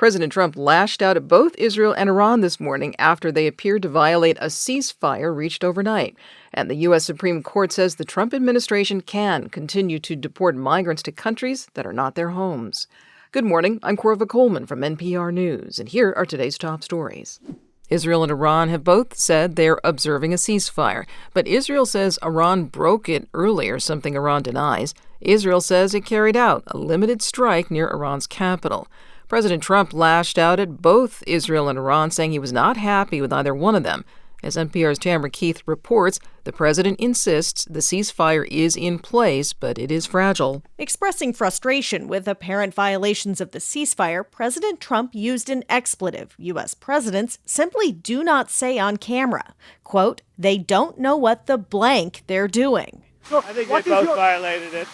President Trump lashed out at both Israel and Iran this morning after they appeared to violate a ceasefire reached overnight. And the U.S. Supreme Court says the Trump administration can continue to deport migrants to countries that are not their homes. Good morning, I'm Corva Coleman from NPR News, and here are today's top stories. Israel and Iran have both said they're observing a ceasefire, but Israel says Iran broke it earlier, something Iran denies. Israel says it carried out a limited strike near Iran's capital. President Trump lashed out at both Israel and Iran, saying he was not happy with either one of them. As NPR's Tamara Keith reports, the president insists the ceasefire is in place, but it is fragile. Expressing frustration with apparent violations of the ceasefire, President Trump used an expletive U.S. presidents simply do not say on camera. Quote, "They don't know what the blank they're doing." I think they both violated it.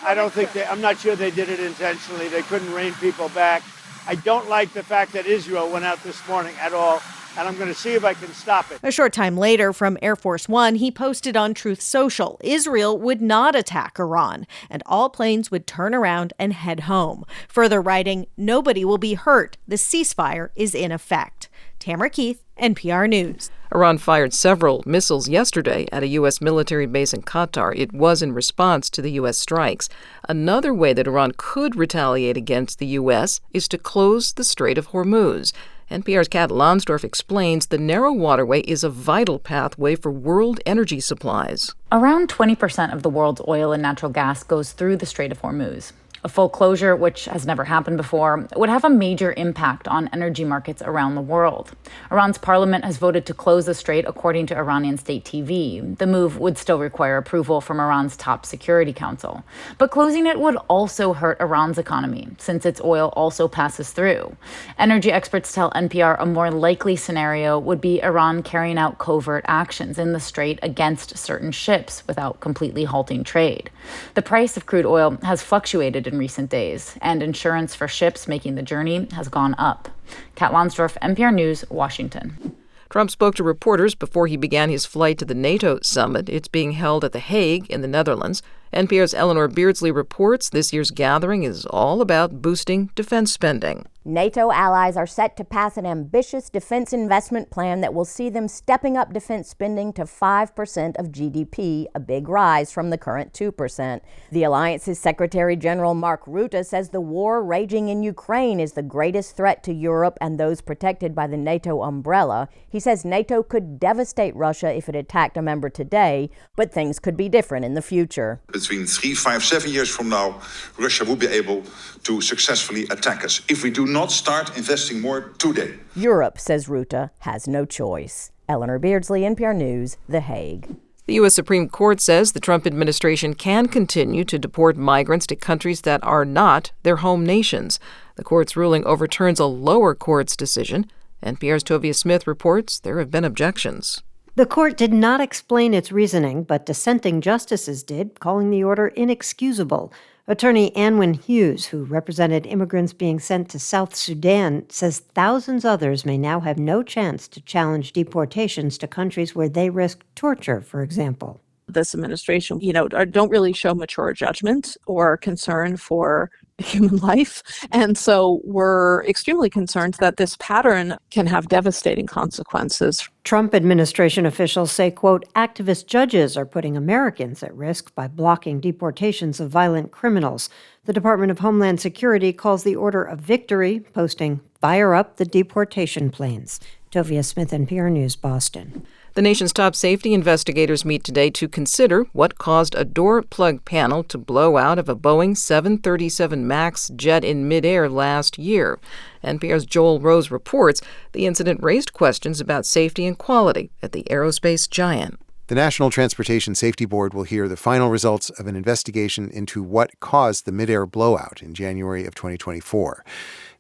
I'm not sure they did it intentionally. They couldn't rein people back. I don't like the fact that Israel went out this morning at all, and I'm going to see if I can stop it. A short time later, from Air Force One, he posted on Truth Social, Israel would not attack Iran, and all planes would turn around and head home. Further writing, nobody will be hurt. The ceasefire is in effect. Tamara Keith, NPR News. Iran fired several missiles yesterday at a U.S. military base in Qatar. It was in response to the U.S. strikes. Another way that Iran could retaliate against the U.S. is to close the Strait of Hormuz. NPR's Kat Lonsdorf explains the narrow waterway is a vital pathway for world energy supplies. Around 20% of the world's oil and natural gas goes through the Strait of Hormuz. A full closure, which has never happened before, would have a major impact on energy markets around the world. Iran's parliament has voted to close the strait, according to Iranian state TV. The move would still require approval from Iran's top security council. But closing it would also hurt Iran's economy, since its oil also passes through. Energy experts tell NPR a more likely scenario would be Iran carrying out covert actions in the strait against certain ships without completely halting trade. The price of crude oil has fluctuated in recent days, and insurance for ships making the journey has gone up. Kat Lonsdorf, NPR News, Washington. Trump spoke to reporters before he began his flight to the NATO summit. It's being held at The Hague in the Netherlands. NPR's Eleanor Beardsley reports this year's gathering is all about boosting defense spending. NATO allies are set to pass an ambitious defense investment plan that will see them stepping up defense spending to 5% of GDP, a big rise from the current 2%. The alliance's Secretary General Mark Rutte says the war raging in Ukraine is the greatest threat to Europe and those protected by the NATO umbrella. He says NATO could devastate Russia if it attacked a member today, but things could be different in the future. Between 3, 5, 7 years from now, Russia will be able to successfully attack us if we do not start investing more today. Europe, says Rutte, has no choice. Eleanor Beardsley, NPR News, The Hague. The U.S. Supreme Court says the Trump administration can continue to deport migrants to countries that are not their home nations. The court's ruling overturns a lower court's decision. NPR's Tovia Smith reports there have been objections. The court did not explain its reasoning, but dissenting justices did, calling the order inexcusable. Attorney Anwin Hughes, who represented immigrants being sent to South Sudan, says thousands others may now have no chance to challenge deportations to countries where they risk torture, for example. This administration, don't really show mature judgment or concern for human life. And so we're extremely concerned that this pattern can have devastating consequences. Trump administration officials say, quote, activist judges are putting Americans at risk by blocking deportations of violent criminals. The Department of Homeland Security calls the order a victory, posting, "Fire up the deportation planes." Tovia Smith, NPR News, Boston. The nation's top safety investigators meet today to consider what caused a door plug panel to blow out of a Boeing 737 MAX jet in midair last year. NPR's Joel Rose reports the incident raised questions about safety and quality at the aerospace giant. The National Transportation Safety Board will hear the final results of an investigation into what caused the midair blowout in January of 2024.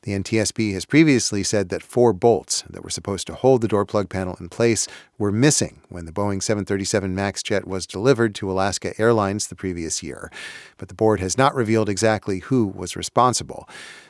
The NTSB has previously said that 4 bolts that were supposed to hold the door plug panel in place were missing when the Boeing 737 MAX jet was delivered to Alaska Airlines the previous year. But the board has not revealed exactly who was responsible.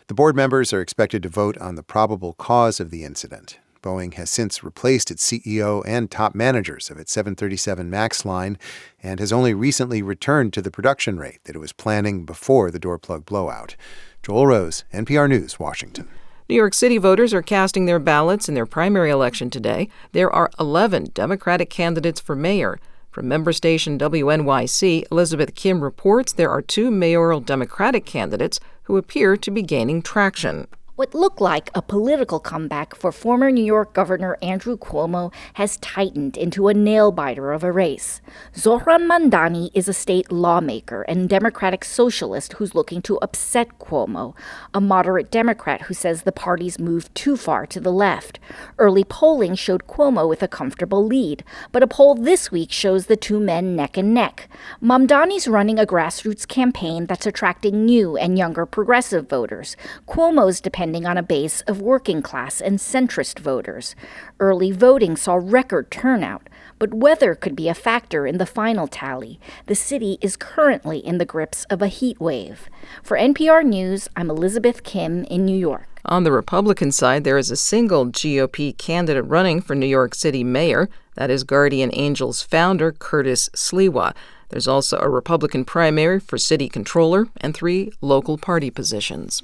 The board members are expected to vote on the probable cause of the incident. Boeing has since replaced its CEO and top managers of its 737 MAX line and has only recently returned to the production rate that it was planning before the door plug blowout. Joel Rose, NPR News, Washington. New York City voters are casting their ballots in their primary election today. There are 11 Democratic candidates for mayor. From member station WNYC, Elizabeth Kim reports there are 2 mayoral Democratic candidates who appear to be gaining traction. What looked like a political comeback for former New York Governor Andrew Cuomo has tightened into a nail-biter of a race. Zohran Mamdani is a state lawmaker and Democratic socialist who's looking to upset Cuomo, a moderate Democrat who says the party's moved too far to the left. Early polling showed Cuomo with a comfortable lead, but a poll this week shows the two men neck and neck. Mamdani's running a grassroots campaign that's attracting new and younger progressive voters. Cuomo's depending on a base of working-class and centrist voters. Early voting saw record turnout, but weather could be a factor in the final tally. The city is currently in the grips of a heat wave. For NPR News, I'm Elizabeth Kim in New York. On the Republican side, there is a single GOP candidate running for New York City mayor. That is Guardian Angels founder Curtis Sliwa. There's also a Republican primary for city controller and 3 local party positions.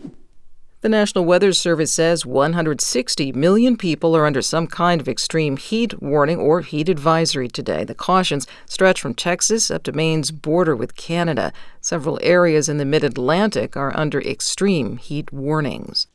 The National Weather Service says 160 million people are under some kind of extreme heat warning or heat advisory today. The cautions stretch from Texas up to Maine's border with Canada. Several areas in the mid-Atlantic are under extreme heat warnings.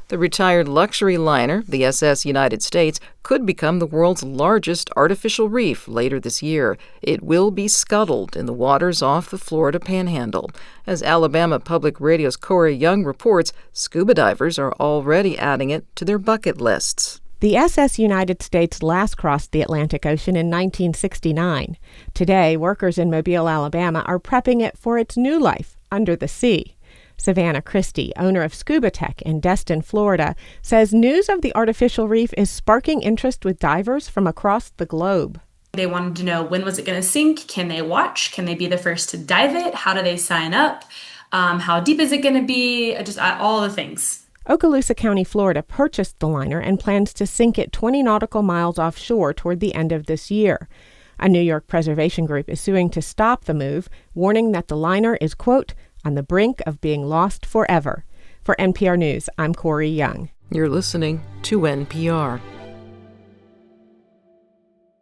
The retired luxury liner, the SS United States, could become the world's largest artificial reef later this year. It will be scuttled in the waters off the Florida Panhandle. As Alabama Public Radio's Corey Young reports, scuba divers are already adding it to their bucket lists. The SS United States last crossed the Atlantic Ocean in 1969. Today, workers in Mobile, Alabama, are prepping it for its new life under the sea. Savannah Christie, owner of Scuba Tech in Destin, Florida, says news of the artificial reef is sparking interest with divers from across the globe. They wanted to know, when was it going to sink? Can they watch? Can they be the first to dive it? How do they sign up? How deep is it going to be? Just all the things. Okaloosa County, Florida purchased the liner and plans to sink it 20 nautical miles offshore toward the end of this year. A New York preservation group is suing to stop the move, warning that the liner is, quote, on the brink of being lost forever. For NPR News, I'm Corey Young. You're listening to NPR.